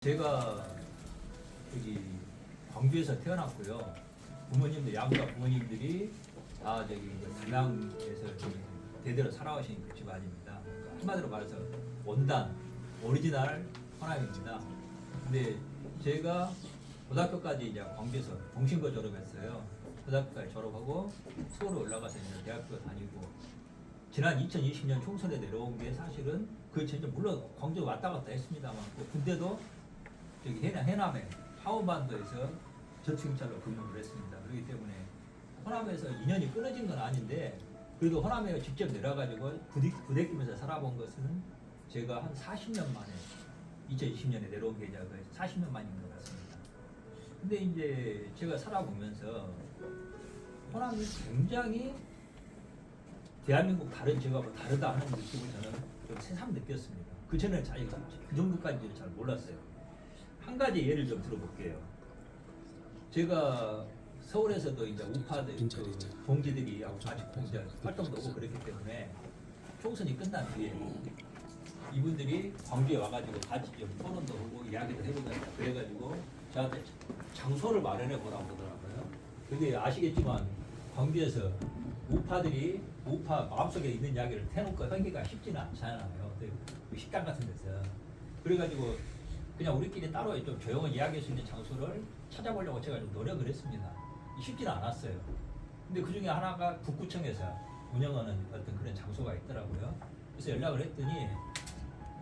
제가 여기 광주에서 태어났고요. 부모님들 양가 부모님들이 다 저기 담양에서 대대로 살아오신 그 집안입니다. 한마디로 말해서 원단 오리지널 호남입니다. 근데 제가 고등학교까지 이제 광주에서 동신고 졸업했어요. 고등학교까지 졸업하고 서울에 올라가서 이제 대학교 다니고 지난 2020년 총선에 내려온 게 사실은 그 전에 물론 광주 왔다 갔다 했습니다만 군대도 저기 해남에 하원반도에서 저축경찰로 근무를 했습니다. 그렇기 때문에 호남에서 인연이 끊어진 건 아닌데 그래도 호남에 직접 내려가지고 부대끼면서 살아본 것은 제가 한 40년 만에 2020년에 내려온 게 이제 40년 만인 것 같습니다. 근데 이제 제가 살아보면서 호남이 굉장히 대한민국 다른 지역하고 다르다 하는 느낌을 저는 좀 새삼 느꼈습니다. 그 전에 자기가 그 정도까지는 잘 몰랐어요. 한 가지 예를 좀 들어볼게요. 제가 서울에서도 이제 우파들 그 동지들이 아직 이제 활동도 오고 그랬기 때문에 총선이 끝난 뒤에 이분들이 광주에 와가지고 같이 좀 토론도 하고 이야기도 해보자 그래가지고 저한테 장소를 마련해 보라고 그러더라고요. 근데 아시겠지만 광주에서 우파들이 우파 마음속에 있는 이야기를 대놓고 하기가 쉽지는 않잖아요. 그 식당 같은 데서 그래가지고 그냥 우리끼리 따로 좀 조용한 이야기할 수 있는 장소를 찾아보려고 제가 좀 노력을 했습니다. 쉽지는 않았어요. 근데 그 중에 하나가 북구청에서 운영하는 어떤 그런 장소가 있더라고요. 그래서 연락을 했더니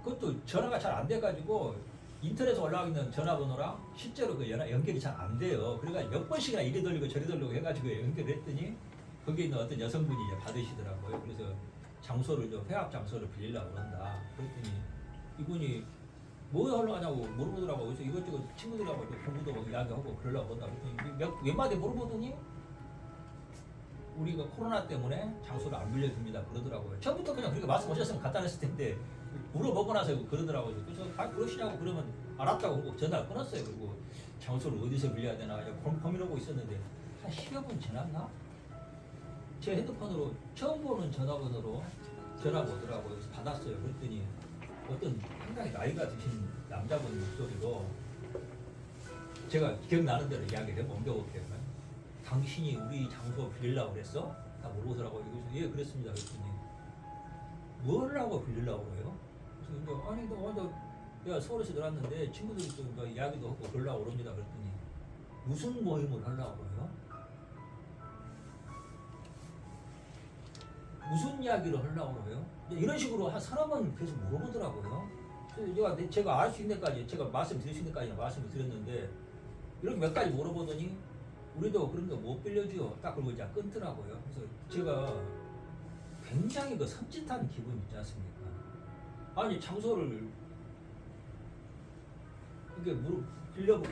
그것도 전화가 잘 안 돼가지고 인터넷에 올라와 있는 전화번호랑 실제로 그 연결이 잘 안 돼요. 그러니까 몇 번씩이나 이리 돌리고 저리 돌리고 해가지고 연결을 했더니 거기에 있는 어떤 여성분이 이제 받으시더라고요. 그래서 장소를 좀 회합 장소를 빌리려고 그런다. 그랬더니 이분이 뭐 하려고 하냐고 물어보더라고요. 그래서 이것저것 친구들하고 공부도 이야기하고 그러려고 한다. 그랬더니 몇 마디 물어보더니 우리가 코로나 때문에 장소를 안 빌려줍니다 그러더라고요. 처음부터 그냥 그렇게 말씀하셨으면 간단했을 텐데 물어보고 나서 그러더라고요. 그래서 그러시냐고 그러면 알았다고 그러고 전화를 끊었어요. 그리고 장소를 어디서 빌려야 되나 고민하고 있었는데 한 10여 분 지났나? 제 핸드폰으로 처음 보는 전화번호로 전화가 오더라고요. 그래서 받았어요. 그랬더니 어떤 상당히 나이가 드신 남자분 목소리로 제가 기억나는 대로 이야기를 옮겨볼게요. 당신이 우리 장소 빌리려고 그랬어? 다 물어보더라고요. 그래서 예 그랬습니다. 그랬더니 뭘 하고 빌리려고 그래요? 그래서 이제 아니 내가 서울에서 들어왔는데 친구들이 또 이야기도 하고 그러려고 그럽니다. 그랬더니 무슨 모임을 하려고 그래요? 무슨 이야기를 하려고 그래요? 이런 식으로 한 서너 번 계속 물어보더라고요. 그래서 제가 알 수 있는 데까지, 제가 말씀드릴 수 있는 데까지 말씀을 드렸는데, 이렇게 몇 가지 물어보더니, 우리도 그런 거 못 빌려줘요. 딱 그러고 이제 끊더라고요. 그래서 제가 굉장히 그 섬찟한 기분 있지 않습니까? 아니, 장소를 이게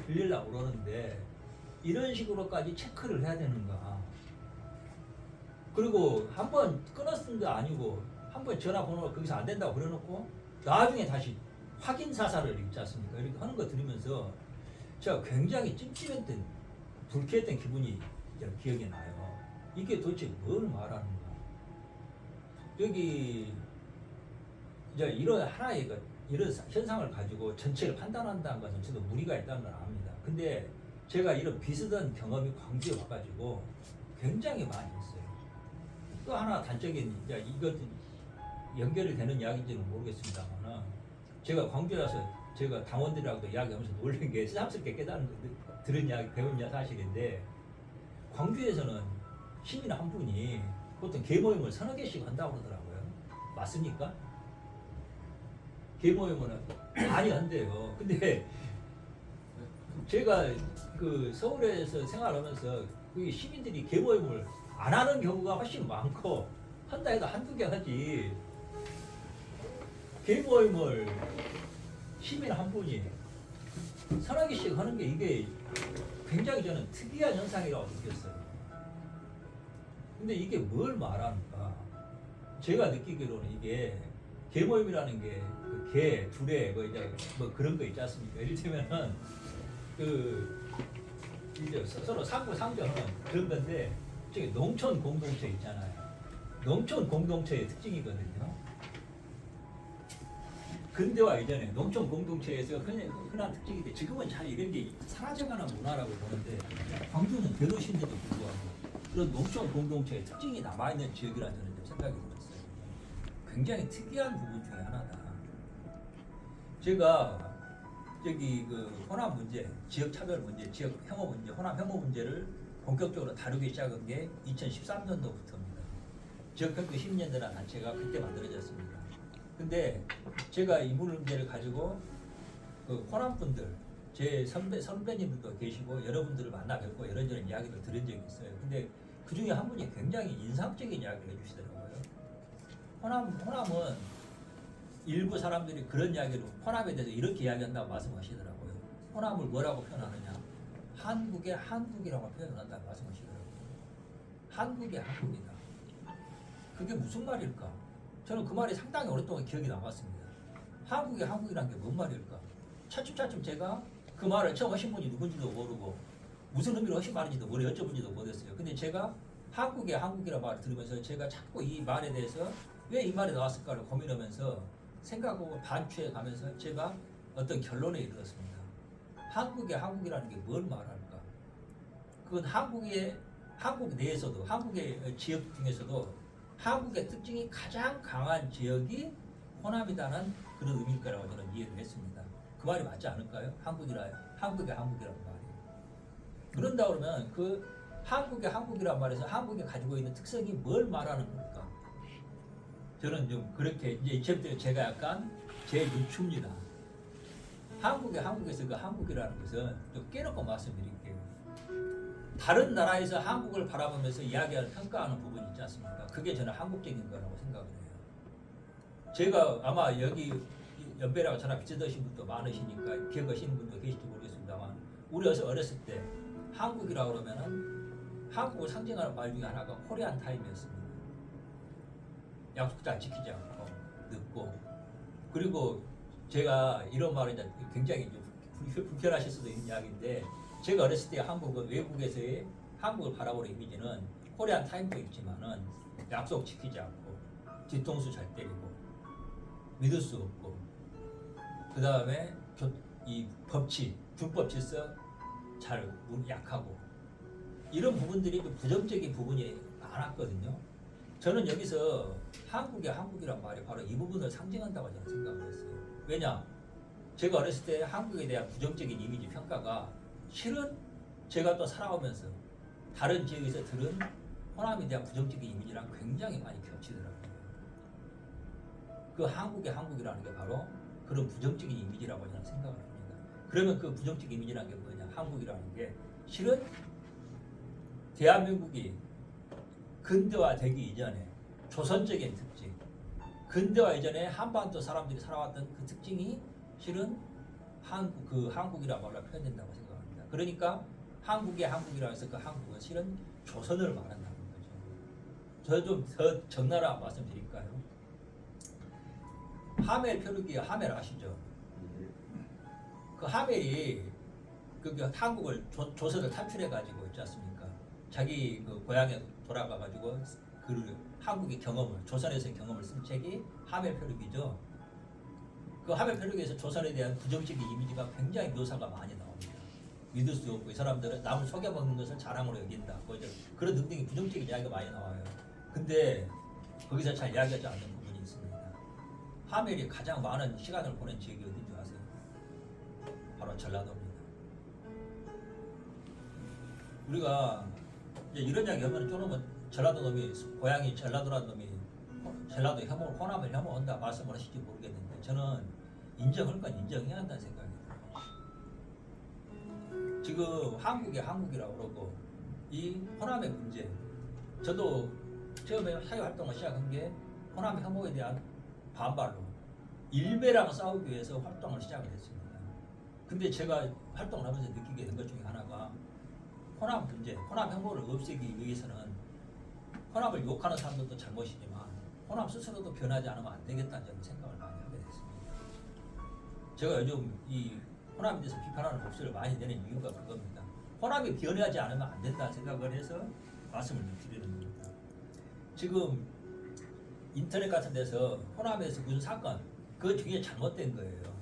빌리려고 그러는데, 이런 식으로까지 체크를 해야 되는가. 그리고 한 번 끊었은 게 아니고 한 번 전화번호가 거기서 안 된다고 그래놓고 나중에 다시 확인 사살을 읽지 않습니까? 이렇게 하는 거 들으면서 제가 굉장히 찜찜했던 불쾌했던 기분이 기억이 나요. 이게 도대체 뭘 말하는가? 여기 이제 이런 하나의 이런 현상을 가지고 전체를 판단한다는 것은 저도 무리가 있다는 걸 압니다. 근데 제가 이런 비슷한 경험이 광주에 와가지고 굉장히 많이 있어요. 또 하나 단적인 이제 이것 연결이 되는 이야기인지는 모르겠습니다만 제가 광주에 와서 제가 당원들하고도 이야기하면서 놀란 게 새삼스럽게 들은 이야기 배운 사실인데 광주에서는 시민 한 분이 보통 개모임을 서너 개씩 한다고 그러더라고요. 맞습니까? 개모임은 많이 한대요. 근데 제가 그 서울에서 생활하면서 그 시민들이 개모임을 안 하는 경우가 훨씬 많고 한다 해도 한두 개 하지 개모임을 시민 한 분이 서너 개씩 하는 게 이게 굉장히 저는 특이한 현상이라고 느꼈어요. 근데 이게 뭘 말하는가? 제가 느끼기로는 이게 개모임이라는 게 그 개, 두레 뭐 그런 거 있지 않습니까? 이를테면은 그 이제 서로 상부상조하는 그런 건데 저기 농촌 공동체 있잖아요. 농촌 공동체의 특징이거든요. 근대화 이전에 농촌 공동체에서 흔한 특징인데 지금은 잘 이런 게 사라져가는 문화라고 보는데 광주는 대도시인데도 불구하고 그런 농촌 공동체의 특징이 남아있는 지역이라는 저는 좀 생각이 들었어요. 굉장히 특이한 부분 중에 하나다. 제가 저기 그 호남 문제, 지역 차별 문제, 지역 혐오 문제, 호남 혐오 문제를 본격적으로 다루기 시작한 게 2013년도부터입니다. 지역평균 10년대라는 단체가 그때 만들어졌습니다. 근데 제가 이 문제를 가지고 그 호남 분들, 제 선배님들도 계시고 여러분들을 만나 뵙고 이런저런 이야기를 들은 적이 있어요. 근데 그 중에 한 분이 굉장히 인상적인 이야기를 해주시더라고요. 호남은 일부 사람들이 그런 이야기로 호남에 대해서 이렇게 이야기한다고 말씀하시더라고요. 호남을 뭐라고 표현하느냐? 한국의 한국이라고 표현을 한다고 말씀하시더라고요. 한국의 한국이다. 그게 무슨 말일까? 저는 그 말이 상당히 오랫동안 기억이 남았습니다. 한국의 한국이란 게 뭔 말일까? 차츰차츰 제가 그 말을 처음 하신 분이 누군지도 모르고 무슨 의미로 하신 말인지도 모르고 여쭤본지도 못했어요. 근데 제가 한국의 한국이라는 말을 들으면서 제가 자꾸 이 말에 대해서 왜 이 말이 나왔을까를 고민하면서 생각하고 반추해 가면서 제가 어떤 결론에 이르렀습니다. 한국의 한국이라는 게 뭘 말할까? 그건 한국 내에서도 한국의 지역 중에서도 한국의 특징이 가장 강한 지역이 호남이다는 그런 의미일 거라고 저는 이해를 했습니다. 그 말이 맞지 않을까요? 한국의 한국이라는 말이. 그런다 그러면 그 한국의 한국이라는 말에서 한국이 가지고 있는 특성이 뭘 말하는 걸까? 저는 좀 그렇게 이제 이제부터 제가 약간 제 유추입니다. 한국의 한국에서 그 한국이라는 것은 좀 깨놓고 말씀드릴게요. 다른 나라에서 한국을 바라보면서 이야기하는 평가하는 부분이 있지 않습니까? 그게 저는 한국적인 거라고 생각을 해요. 제가 아마 여기 연배라고 저랑 비슷하신 분도 많으시니까 기억하시는 분도 계실지 모르겠습니다만 우리 어렸을 때 한국이라고 그러면은 한국을 상징하는 말 중에 하나가 코리안 타임이었습니다. 약속 잘 지키지 않고 늦고 그리고 제가 이런 말을 이제 굉장히 불편하실 수도 있는 이야기인데 제가 어렸을 때 한국은 외국에서의 한국을 바라보는 이미지는 코리안 타임도 있지만은 약속 지키지 않고 뒤통수 잘 때리고 믿을 수 없고 그 다음에 이 법치 준법 질서 잘 약하고 이런 부분들이 좀 부정적인 부분이 많았거든요. 저는 여기서 한국의 한국이란 말이 바로 이 부분을 상징한다고 저는 생각을 했어요. 왜냐? 제가 어렸을 때 한국에 대한 부정적인 이미지 평가가 실은 제가 또 살아오면서 다른 지역에서 들은 호남에 대한 부정적인 이미지랑 굉장히 많이 겹치더라고요. 그 한국의 한국이라는 게 바로 그런 부정적인 이미지라고 저는 생각을 합니다. 그러면 그 부정적인 이미지라는 게 뭐냐? 한국이라는 게 실은 대한민국이 근대화되기 이전에 조선적인 특징, 근대화 이전에 한반도 사람들이 살아왔던 그 특징이 실은 한국이라고 말로 표현된다고 생각합니다. 그러니까 한국의 한국이라고 해서 그 한국은 실은 조선을 말한다는 거죠. 저 좀 더 적나라 말씀드릴까요? 하멜 표류기 하멜 아시죠? 그 하멜이 한국을 조선을 탈출해 가지고 있지 않습니까? 자기 그 고향에 돌아가 가지고 그 한국의 경험을 조선에서의 경험을 쓴 책이 하멜 표류기죠. 그 하멜 표류기에서 조선에 대한 부정적인 이미지가 굉장히 묘사가 많이 나옵니다. 믿을 수 없고 이 사람들은 남을 속여먹는 것을 자랑으로 여긴다. 뭐 그런 등등의 부정적인 이야기가 많이 나와요. 근데 거기서 잘 이야기하지 않는 부분이 있습니다. 하멜이 가장 많은 시간을 보낸 지역이 어딘지 아세요? 바로 전라도입니다. 우리가 이제 이런 이야기 하면 조금은 전라도 놈이 고향이 전라도라는 놈이 전라도 호남을 혐오한다 말씀을 하실지 모르겠는데 저는 인정할 건 인정해야 한다는 생각이 들어요. 지금 한국이 한국이라고 그러고 이 호남의 문제 저도 처음에 사회활동을 시작한 게 호남 혐오에 대한 반발로 일베랑 싸우기 위해서 활동을 시작을 했습니다. 근데 제가 활동을 하면서 느끼게 된 것 중에 하나가 호남 문제, 호남 혐오를 없애기 위해서는 호남을 욕하는 사람들도 잘못이지만 호남 스스로도 변하지 않으면 안 되겠다는 저는 생각을 많이 하게 됐습니다. 제가 요즘 이 호남에 대해서 비판하는 목소리를 많이 내는 이유가 그겁니다. 호남이 변하지 않으면 안 된다는 생각을 해서 말씀을 드리는 겁니다. 지금 인터넷 같은 데서 호남에서 무슨 사건, 그거 되게 잘못된 거예요.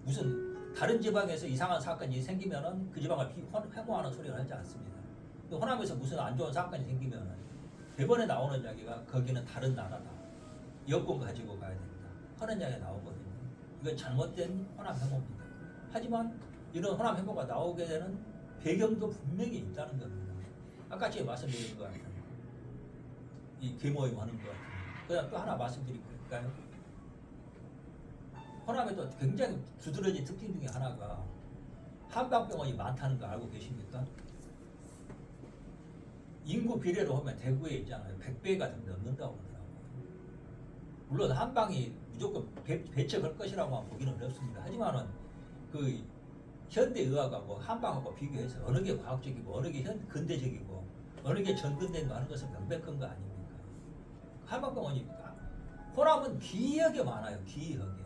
무슨 다른 지방에서 이상한 사건이 생기면은 그 지방을 혐오하는 소리를 하지 않습니다. 또 호남에서 무슨 안 좋은 사건이 생기면은 대번에 나오는 이야기가 거기는 다른 나라다. 여권 가지고 가야 된다. 하는 이야기가 나오거든요. 이건 잘못된 호남 혐오입니다. 하지만 이런 호남 혐오가 나오게 되는 배경도 분명히 있다는 겁니다. 아까 제가 말씀드린 것 같아요. 이 계모임 하는 것 같아요. 그다음 또 하나 말씀드릴까요? 호남에도 굉장히 두드러진 특징 중에 하나가 한방병원이 많다는 거 알고 계십니까? 인구 비례로 보면 대구에 있잖아요. 100배가 좀 넘는다고 그러더라고요. 물론 한방이 무조건 배척할 것이라고 보기는 어렵습니다. 하지만은 그 현대의학하고 한방하고 비교해서 어느 게 과학적이고 어느 게 근대적이고 어느 게 전근대인가 하는 것은 명백한 거 아닙니까? 한방병원입니다. 호남은 기하게 많아요. 기하게.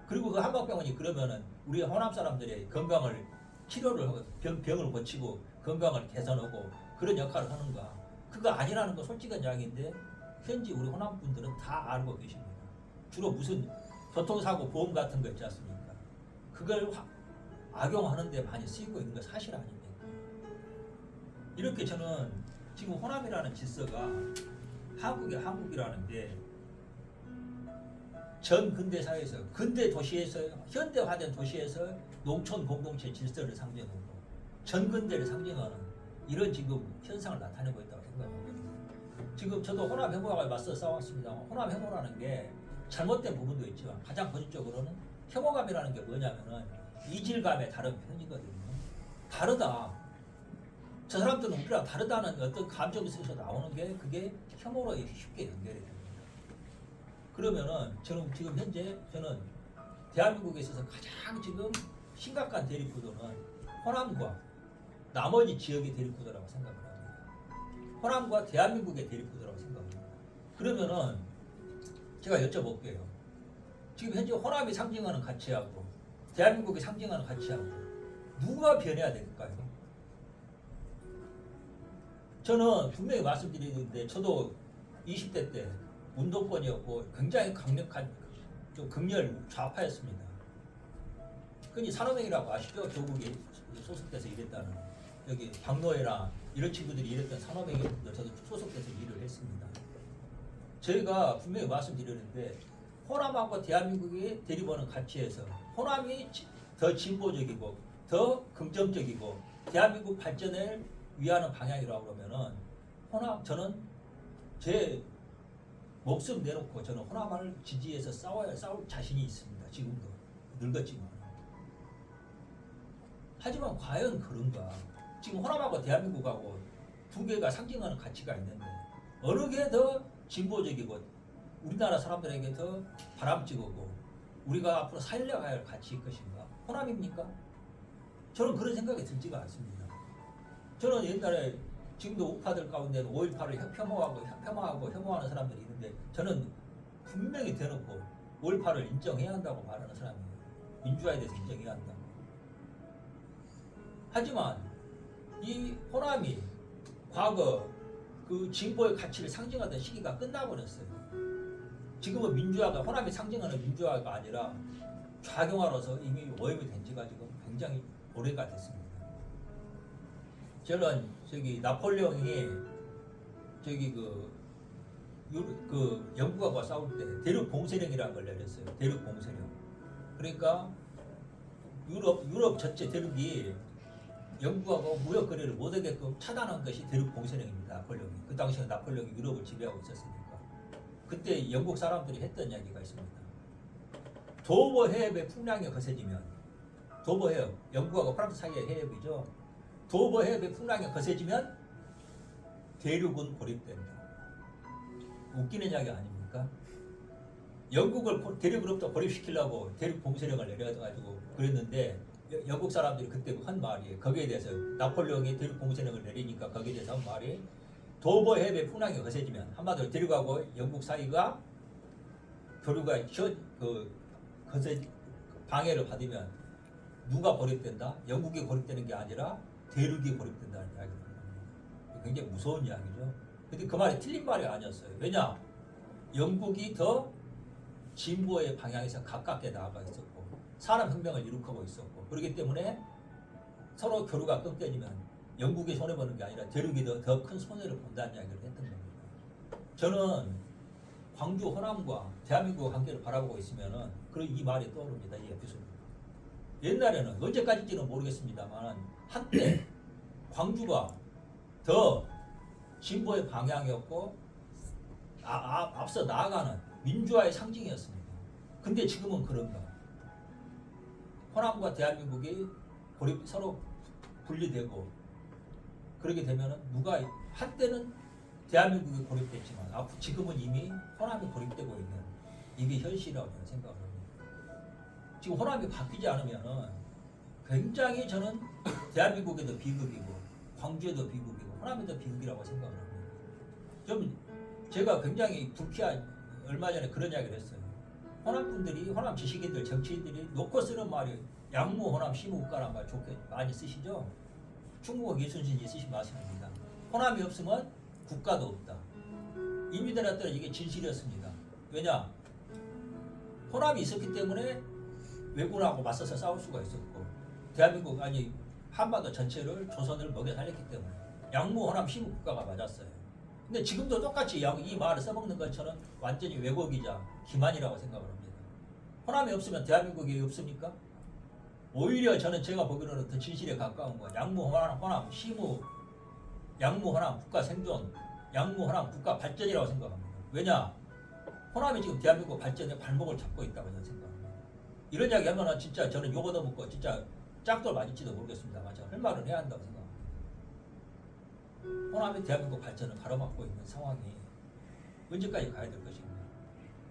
그리고 그 한방병원이 그러면은 우리 호남 사람들의 건강을 치료를 하고 병을 고치고 건강을 개선하고 그런 역할을 하는가? 그거 아니라는 거 솔직한 이야기인데 현지 우리 호남 분들은 다 알고 계십니다. 주로 무슨 교통사고 보험 같은 거 있지 않습니까? 그걸 악용하는 데 많이 쓰이고 있는 거 사실 아닙니까? 이렇게 저는 지금 호남이라는 질서가 한국이라는 게 전 근대 사회에서 근대 도시에서 현대화된 도시에서 농촌 공동체 질서를 상징하고 전 근대를 상징하는 이런 지금 현상을 나타내고 있다고 생각하거든요. 지금 저도 호남 혐오와 맞서 싸웠습니다. 호남 혐오라는 게 잘못된 부분도 있지만 가장 본질적으로는 혐오감이라는 게 뭐냐면은 이질감의 다른 편이거든요. 다르다. 저 사람들은 우리랑 다르다는 어떤 감정이 있어서 나오는 게 그게 혐오로 쉽게 연결이 됩니다. 그러면은 저는 지금 현재 저는 대한민국에 있어서 가장 지금 심각한 대립구도는 호남과 나머지 지역의 대립구도라고 생각을 합니다. 호남과 대한민국의 대립구도라고 생각합니다. 그러면은 제가 여쭤볼게요. 지금 현재 호남이 상징하는 가치하고 대한민국이 상징하는 가치하고 누가 변해야 될까요? 저는 분명히 말씀드리는데 저도 20대 때 운동권이었고 굉장히 강력한 좀 극렬 좌파였습니다. 흔히 산업행이라고 아시죠? 조국이 소속돼서 일했다는 여기 박노해나 이런 친구들이 일했던 산업행에 저도 소속돼서 일을 했습니다. 저희가 분명히 말씀드렸는데 호남하고 대한민국이 대립하는 가치에서 호남이 더 진보적이고 더 긍정적이고 대한민국 발전을 위하는 방향이라고 그러면은 저는 제 목숨 내놓고 저는 호남을 지지해서 싸울 자신이 있습니다. 지금도 늙었지만. 하지만 과연 그런가? 지금 호남하고 대한민국하고 두 개가 상징하는 가치가 있는데 어느 게 더 진보적이고 우리나라 사람들에게 더 바람직하고 우리가 앞으로 살려가야 할 가치일 것인가? 호남입니까? 저는 그런 생각이 들지가 않습니다. 저는 옛날에 지금도 우파들 가운데는 5.18을 혐오하는 사람들이 있는데 저는 분명히 대놓고 5.18을 인정해야 한다고 말하는 사람이에요. 민주화에 대해서 인정해야 한다고. 하지만 이 호남이 과거 그 진보의 가치를 상징하던 시기가 끝나버렸어요. 지금은 민주화가 호남이 상징하는 민주화가 아니라 좌경화로서 이미 오염이 된 지가 지금 굉장히 오래가 됐습니다. 저는 저기 나폴레옹이 저기 그 영국하고 싸울 때 대륙 봉쇄령이라는 걸 내렸어요. 대륙 봉쇄령. 그러니까 유럽 전체 대륙이 영국하고 무역 거래를 못하게끔 차단한 것이 대륙 봉쇄령입니다. 나폴레옹이. 그 당시에 나폴레옹이 유럽을 지배하고 있었으니까. 그때 영국 사람들이 했던 이야기가 있습니다. 도버 해협의 풍랑이 거세지면 도버 해협, 영국하고 프랑스 사이의 해협이죠. 도버 해협의 풍랑이 거세지면 대륙은 고립된다. 웃기는 이야기 아닙니까? 영국을 대륙으로부터 고립시키려고 대륙 봉쇄령을 내려가지고 그랬는데 영국 사람들이 그때 한 말이에요. 거기에 대해서 나폴레옹이 대륙 봉쇄령을 내리니까 거기에 대해서 한 말이 도버 해협의 풍랑이 거세지면 한마디로 대륙하고 영국 사이가 교류가 방해를 받으면 누가 고립된다? 영국이 고립되는 게 아니라 대륙이 고립된다는 이야기입니다. 굉장히 무서운 이야기죠. 근데 그 말이 틀린 말이 아니었어요. 왜냐? 영국이 더 진보의 방향에서 가깝게 나아가 있었고 산업혁명을 일으키고 있었고 그렇기 때문에 서로 교류가 끊겨지면 영국이 손해보는 게 아니라 대륙이 더 큰 손해를 본다는 이야기를 했던 겁니다. 저는 광주 호남과 대한민국의 관계를 바라보고 있으면은 이 말이 떠오릅니다. 이 에피소드. 옛날에는 언제까지인지는 모르겠습니다만 한때 광주가 더 진보의 방향이었고 앞서 나아가는 민주화의 상징이었습니다. 근데 지금은 그런가? 호남과 대한민국이 서로 분리되고 그렇게 되면은 누가 한때는 대한민국이 고립됐지만 지금은 이미 호남이 고립되고 있는 이게 현실이라고 저는 생각을 합니다. 지금 호남이 바뀌지 않으면은 굉장히 저는 대한민국에도 비극이고 광주에도 비극이고 호남에도 비극이라고 생각을 합니다. 좀 제가 굉장히 얼마 전에 그런 이야기를 했어요. 호남 분들이 호남 지식인들 정치인들이 놓고 쓰는 말이 양무 호남 시무국가란 말 좋게 많이 쓰시죠. 충북어 이순신이 쓰신 말씀입니다. 호남이 없으면 국가도 없다. 이민들에 따라 이게 진실이었습니다. 왜냐? 호남이 있었기 때문에 왜군하고 맞서서 싸울 수가 있었고 대한민국 한반도 전체를 조선을 먹여 살렸기 때문에 양무 호남 시무국가가 맞았어요. 근데 지금도 똑같이 이 말을 써먹는 것처럼 완전히 왜곡이자 기만이라고 생각을 합니다. 호남이 없으면 대한민국이 없습니까? 오히려 저는 제가 보기로는 더 진실에 가까운 거 양무 호남 시무 양무 호남 국가 생존 양무 호남 국가 발전이라고 생각합니다. 왜냐? 호남이 지금 대한민국 발전의 발목을 잡고 있다고 저는 생각합니다. 이런 이야기 하면 진짜 저는 욕 얻어먹고 진짜 짝돌 맞을지도 모르겠습니다만 제가 할 말은 해야 한다고 생각합니다. 호남이 대한민국 발전을 가로막고 있는 상황이 언제까지 가야 될 것인가.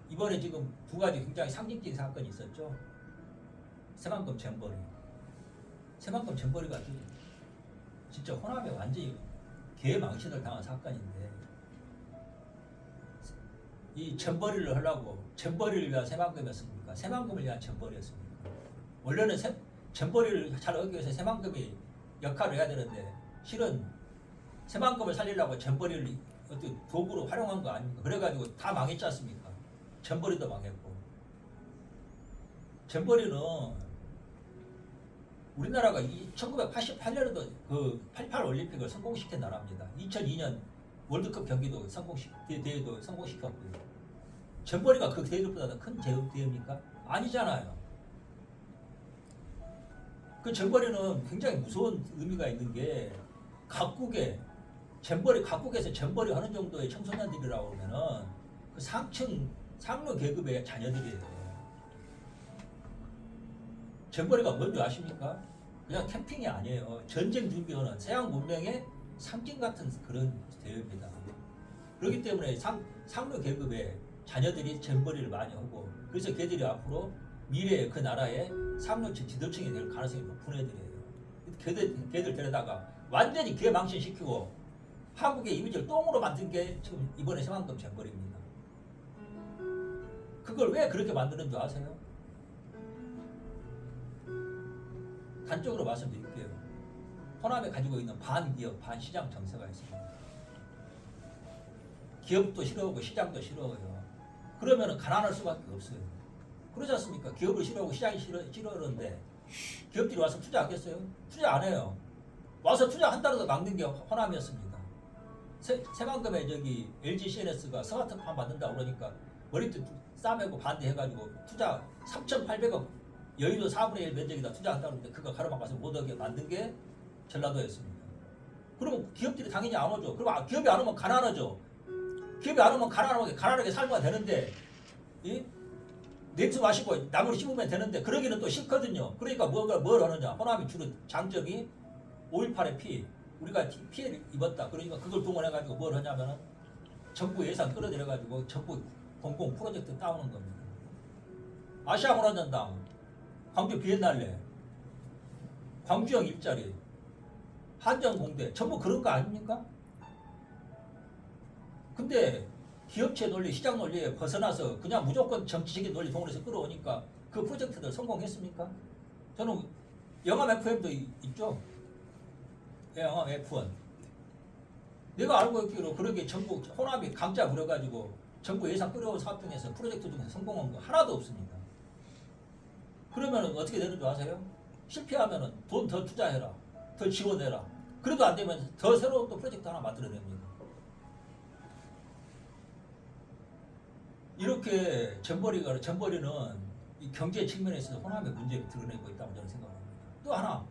이번에 지금 두 가지 굉장히 상징적인 사건이 있었죠. 새만금 잼버리. 새만금 잼버리가 진짜 호남에 완전히 개망신을 당한 사건인데 이 잼버리를 하려고 잼버리를 위한 새만금이었습니까? 새만금을 위한 잼버리였습니까? 원래는 잼버리를 잘 하기 위해서 새만금이 역할을 해야 되는데 실은 새만금을 살리려고 잼버리를 어떤 도구로 활용한 거 아닙니까? 그래가지고 다 망했지 않습니까? 잼버리도 망했고 잼버리는 우리나라가 1988년에도 그 88 올림픽을 성공시킨 나라입니다. 2002년 월드컵 경기도 대회도 성공시켰고요. 잼버리가 그 대회보다 더 큰 대회입니까? 아니잖아요. 그 잼버리는 굉장히 무서운 의미가 있는 게 각국에서 잼버리 하는 정도의 청소년들이라고 하면은 그 상류 계급의 자녀들이에요. 잼버리가 뭔지 아십니까? 그냥 캠핑이 아니에요. 전쟁 준비하는 서양 문명의 상징 같은 그런 대회입니다. 그렇기 때문에 상류 계급의 자녀들이 잼버리를 많이 하고 그래서 걔들이 앞으로 미래의 그 나라의 상류층 지도층이 될 가능성이 높은 애들이에요. 걔들 데려다가 완전히 개망신시키고 한국의 이미지를 똥으로 만든 게 지금 이번에 새만금 잼버리입니다. 그걸 왜 그렇게 만드는 줄 아세요? 단적으로 말씀드릴게요. 호남에 가지고 있는 반기업, 반시장 정세가 있습니다. 기업도 싫어하고 시장도 싫어해요. 그러면 가난할 수밖에 없어요. 그러지 않습니까? 기업을 싫어하고 시장이 싫어하는데 기업들이 와서 투자하겠어요? 투자 안 해요. 와서 투자한다고 막는 게 호남이었습니다. 새만금에 LG CNS가 스마트폰 만든다고 그러니까 머리도 싸매고 반대해가지고 투자 3,800억 여의도 4분의 1 면적에다 투자한다고 하는데 그거 가로막아서 못하게 만든 게 전라도였습니다. 그러면 기업들이 당연히 안 오죠. 그럼 기업이 안 오면 가난하죠. 기업이 안 오면 가난하게 살면 되는데 냉수 마시고 나무를 심으면 되는데 그러기는 또 싫거든요. 그러니까 뭘 하느냐. 호남이 주로 장점이 5.18의 피해 우리가 피해를 입었다. 그러니까 그걸 동원해가지고 뭘 하냐면은 정부 예산 끌어들여가지고 정부 공공 프로젝트 따오는 겁니다. 아시아 문화전당, 광주 비엔날레, 광주형 일자리, 한전공대 전부 그런 거 아닙니까? 근데 기업체 논리, 시장 논리에 벗어나서 그냥 무조건 정치적인 논리 동원해서 끌어오니까 그 프로젝트들 성공했습니까? 저는 영암 FM도 있죠. 영암 F1. 내가 알고 있기로 그렇게 전부 호남이 강자 부려가지고 정부 예산 끌어온 사업 중에서 프로젝트 중에서 성공한 거 하나도 없습니다. 그러면 어떻게 되는 줄 아세요? 실패하면 돈 더 투자해라, 더 지원해라. 그래도 안 되면 더 새로운 또 프로젝트 하나 만들어냅니다. 이렇게 전벌이는 이 경제 측면에서 호남의 문제를 드러내고 있다고 저는 생각합니다. 또 하나,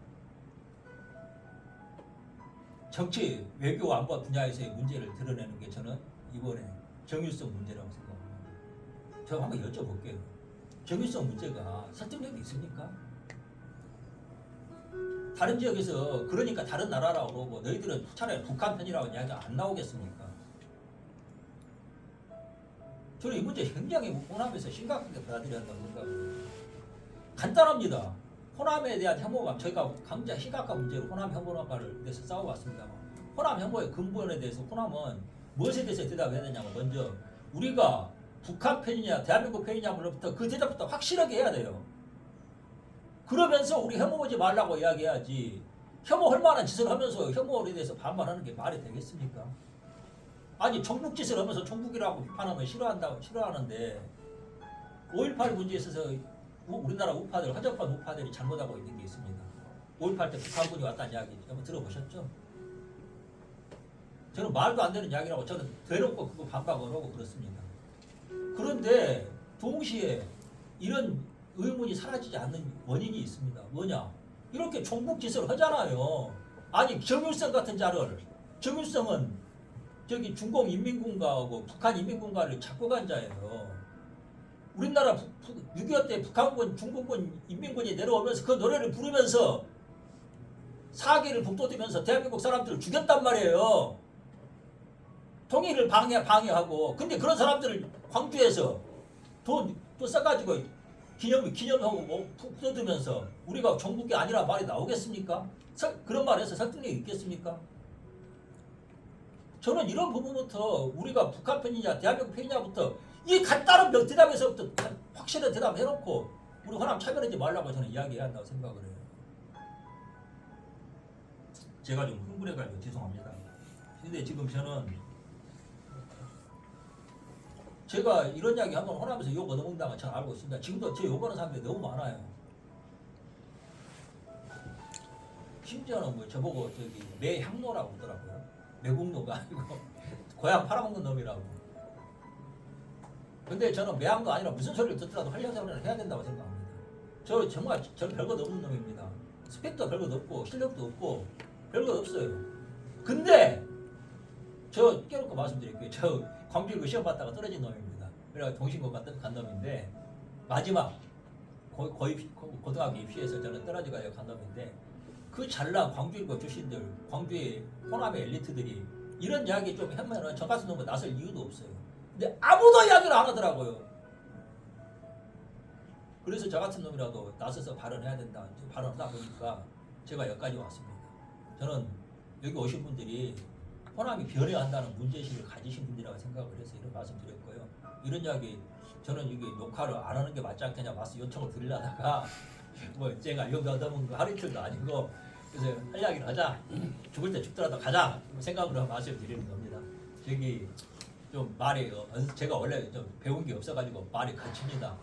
정치, 외교, 안보 분야에서의 문제를 드러내는 게 저는 이번에 정유성 문제라고 생각합니다. 제가 한번 여쭤볼게요. 정유성 문제가 설득력이 있습니까? 다른 지역에서 그러니까 다른 나라라고 그러고 너희들은 차라리 북한 편이라고 이야기가 안 나오겠습니까? 저는 이 문제 굉장히 호남에서 심각하게 받아들여야 한다고 생각합니다. 간단합니다. 호남에 대한 혐오감, 저희가 강자 심각한 문제로 호남 혐오감을 대해서 싸워왔습니다만 호남 혐오의 근본에 대해서 호남은 무엇에 대해서 대답해야 되냐면 먼저 우리가 북한 편이냐 대한민국 편이냐부터 그 대답부터 확실하게 해야 돼요. 그러면서 우리 혐오하지 말라고 이야기해야지 혐오할 만한 짓을 하면서 혐오에 대해서 반발하는 게 말이 되겠습니까? 아니 종북 짓을 하면서 종북이라고 비판하면 싫어하는데 5.18 문제에 있어서 우리나라 우파들, 허접한 우파들이 잘못하고 있는 게 있습니다. 5.18 때 북한군이 왔다는 이야기 한번 들어보셨죠? 저는 말도 안 되는 이야기라고 저는 대놓고 그거 반박을 하고 그렇습니다. 그런데 동시에 이런 의문이 사라지지 않는 원인이 있습니다. 뭐냐? 이렇게 종북 짓을 하잖아요. 아니 정일성 같은 자를, 정일성은 저기 중공 인민군가하고 북한 인민군가를 잡고 간 자예요. 우리나라 6.25 때 북한군, 중국군, 인민군이 내려오면서 그 노래를 부르면서 사기를 북돋으면서 대한민국 사람들을 죽였단 말이에요. 통일을 방해하고. 근데 그런 사람들을 광주에서 돈 또 써가지고 기념하고 뭐 북돋으면서 우리가 종북이 아니라 말이 나오겠습니까? 그런 말에서 설득력이 있겠습니까? 저는 이런 부분부터 우리가 북한 편이냐 대한민국 편이냐부터 이 간단한 대답에서부터 확실한 대답해놓고 우리 호남 차별하지 말라고 저는 이야기해야 한다고 생각을 해요. 제가 좀 흥분해가지고 죄송합니다. 근데 지금 저는 제가 이런 이야기 하면 호남에서 욕 얻어먹는다는 걸 잘 알고 있습니다. 지금도 제 욕하는 사람들이 너무 많아요. 심지어는 뭐 저보고 저기 매향노라고 그러더라고요. 매국노가 아니고 고향 팔아먹는 놈이라고. 근데 저는 매향도 아니라 무슨 소리를 듣더라도 활력생활을 해야 된다고 생각합니다. 저 정말 저는 별것 없는 놈입니다. 스펙도 별것 없고 실력도 없고 별것 없어요. 근데 저 깨놓고 말씀드릴게요. 저 광주일고 시험 봤다가 떨어진 놈입니다. 그래서 동신고 간 놈인데 마지막 거의 고등학교 입시에서 저는 떨어져가지고 간 놈인데 그 잘난 광주일고 출신들, 광주의 호남의 엘리트들이 이런 이야기 좀 하면은 저 같은 놈은 나설 이유도 없어요. 근데 아무도 이야기를 안 하더라고요. 그래서 저 같은 놈이라도 나서서 발언해야 된다. 발언하다 보니까 제가 여기까지 왔습니다. 저는 여기 오신 분들이 호남이 변해야 한다는 문제의식을 가지신 분들이라고 생각을 해서 이런 말씀 드렸고요. 이런 이야기 저는 이게 녹화를 안 하는 게 맞지 않겠냐 마스 요청을 드리려다가 뭐 제가 욕 얻어먹는 거 하루 이틀도 아니고 그래서 할 이야기를 하자. 죽을 때 죽더라도 가자. 생각으로 말씀을 드리는 겁니다. 저기 좀 말이 제가 원래 좀 배운 게 없어가지고 말이 거칩니다.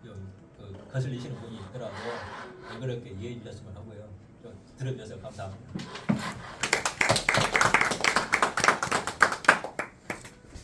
좀 거슬리시는 분이 있더라도 그렇게 이해해 주셨으면 하고요. 좀 들어주셔서 감사합니다.